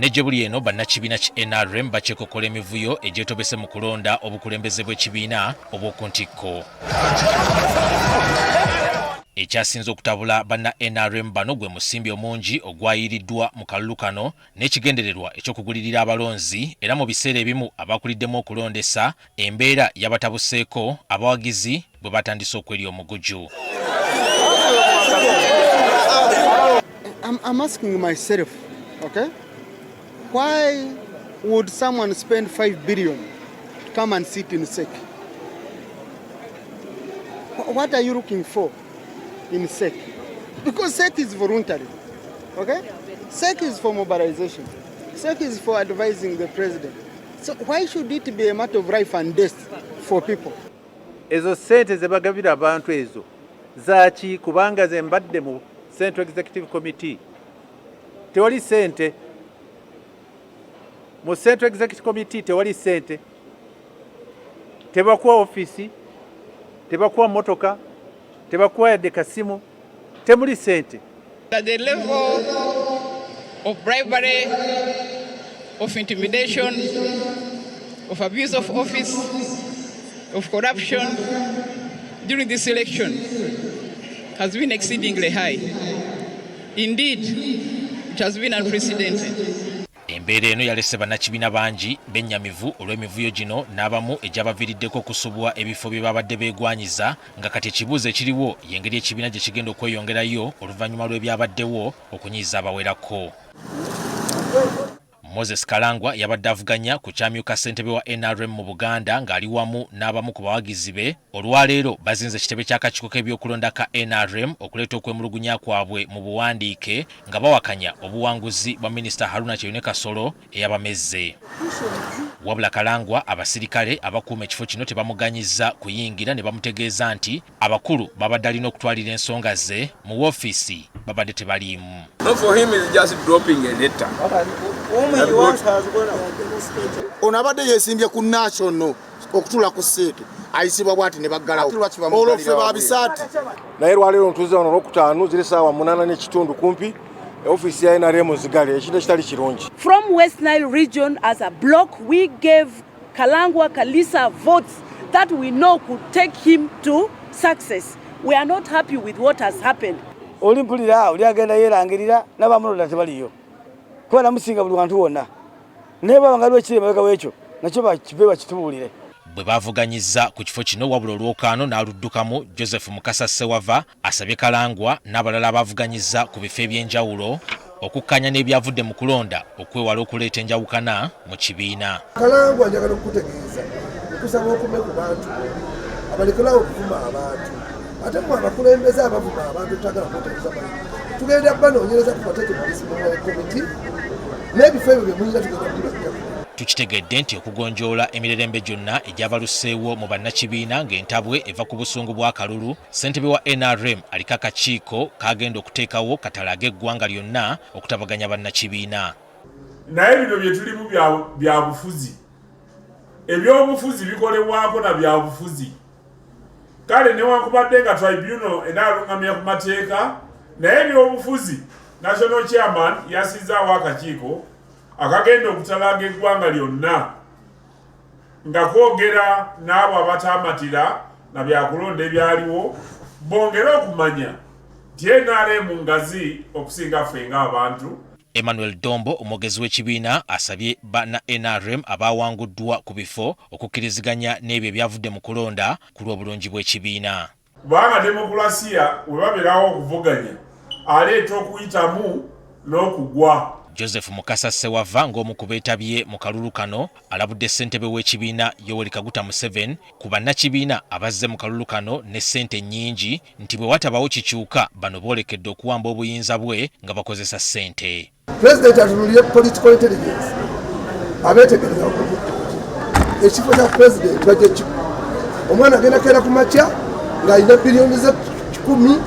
Nejje buli eno bannakibiina ki NRM bakyekokkola emivuyo egyetobese mu kulonda obukulembeze bw'ekibiina obw'okuntikko. Ekyasinze okutabula banna NRM bano gwe musimbi omungi ogwayiriddwa mu kalulu kano n'ekigendererwa eky'okugulirira abalonzi era mu biseera ebimu abakuliddemu okulondesa embeera yabatabuseeko abawagizi bwe batandise okwerya omuguju. I'm asking myself, okay? Why would someone spend 5 billion to come and sit in SEC? What are you looking for in SEC? Because SEC is voluntary, okay? SEC is for mobilization. SEC is for advising the president. So why should it be a matter of life and death for people? Ezo sente ze bagabira abantu ezo zaaki kubanga ze mbadde mu Central Executive Committee. Tewali sente. Mu Central Executive Committee tewali sente. Tebakuwa ofisi, tebakuwa motoka, tebakuwa yadde kasimu, temuli sente. At the level of bribery, of intimidation, of abuse of office, of corruption during this election has been exceedingly high. Indeed, it has been unprecedented. Embeera eno yalese bannakibiina bangi bennyamivu olw'emivuyo gino n'abamu egyabaviiriddeko okusubwa ebifo bye babadde beegwanyiza nga kati ekibuuzo ekiriwo y'engeri ekibiina gye kigenda okweyongerayo oluvannyuma lw'ebyabaddewo okunyiiza abawerako. Moses Kalangwa yabadde avuganya ku kyamyuka ssentebe wa NRM mu Buganda ng'ali wamu n'abamu ku bawagizi be. Olwaleero bazinze ekitebe ky'akakiiko k'ebyokulonda ka NRM okuleeta okwemulugunya kwabwe mu buwandiike nga bawakanya obuwanguzi bwa Minisita Haruna Kyeyune Kasolo eyabamezze. Wabula Kalangwa abasirikale abakuuma ekifo kino tebamuganyizza kuyingira ne bamutegeeza nti abakulu babadde alina okutwalira ensonga ze mu woofiisi babadde tebaliimu. No, for him is just dropping a letter. Ono abadde yeesimbye ku national okutula ku seetu ayisibwa bwati ne baggalawo olw'offe babisaati. Naye lwaleero ntuuze wano olwokutaano ziri ssaawa 8:30 kumpi office ya NRM zigale ekintu ekitali kirungi. From West Nile region as a block we gave Kalangwa Kalisa votes that we know could take him to success. We are not happy with what has happened. Oli mpulira oli agenda yeerangirira n'abamulonda tebaliyo. Kuba namusinga buli wantu wonna. Naye baba nga lwekiri emabega w'ekyo nakyo bakibe bakitubuulire. Bwe bavuganyizza ku kifo kino wabula olwokaano n'aluddukamu Joseph Mukasa Ssewava asabye Kalangwa n'abalala abavuganyizza ku bifo eby'enjawulo okukkanya n'ebyavudde mu kulonda okwewala okuleeta enjawukana mu kibiina. Kalangwa njagala okukutegeeza okusaba okume ku bantu abalekerawo okuvuma abantu ate mu abakulembeze abavuma abantu tutagala kutegeeza bantu tugenda banoonyereza ku bateekebulisi mu komiti n'ebifo ebyo bye muyinza tugenda kubiragiramu. Tukitegedde nti okugonjoola emirerembe gyonna egyabaluseewo mu bannakibiina ng'entabwe eva ku busungu bwa kalulu, ssentebe wa NRM aliko akakiiko kagenda okuteekawo katalaaga eggwanga lyonna okutabaganya bannakibiina. Naye bino bye tulimu bya bufuzi. Ebyobufuzi bikolebwako na bya bufuzi. Kale newankubadde nga tribunal enaalungamya ku mateeka naye ebyobufuzi National Chairman yasizaawo akakiiko akagenda okutalaaga eggwanga lyonna nga kwogera n'abo abataamatira na byakulonda ebyaliwo bongere okumanya nti NRM ngazi okusinga ffe ng'abantu. Emmanuel Dombo omwogezi w'ekibiina asabye banna NRM abawanguddwa ku bifo okukkiriziganya n'ebyo ebyavudde mu kulonda ku lw'obulungi bw'ekibiina. Kubanga demokulasiya we babeerawo okuvuganya aleeta okuyitamu n'okugwa. Joseph Mukasa Ssewava ng'omu ku beetabye mu kalulu kano alabudde ssentebe w'ekibiina Yoweri Museveni ku bannakibiina abazze mu kalulu kano ne ssente nnyingi nti bwe watabawo kikyuka bano boolekedde okuwamba obuyinza bwe nga bakozesa ssente. President atunulire political intelligence abeetegereza ekifo kya president bajja kiko omwana agenda keera ku makya ng'alina biliyoni ze 10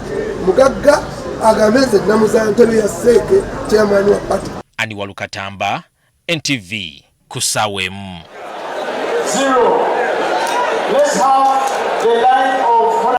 mugagga agambe nze namuza ntebe ya seeke chairman wa party. Ani Walukatamba, NTV, Kusawem. 0. Let's have the line of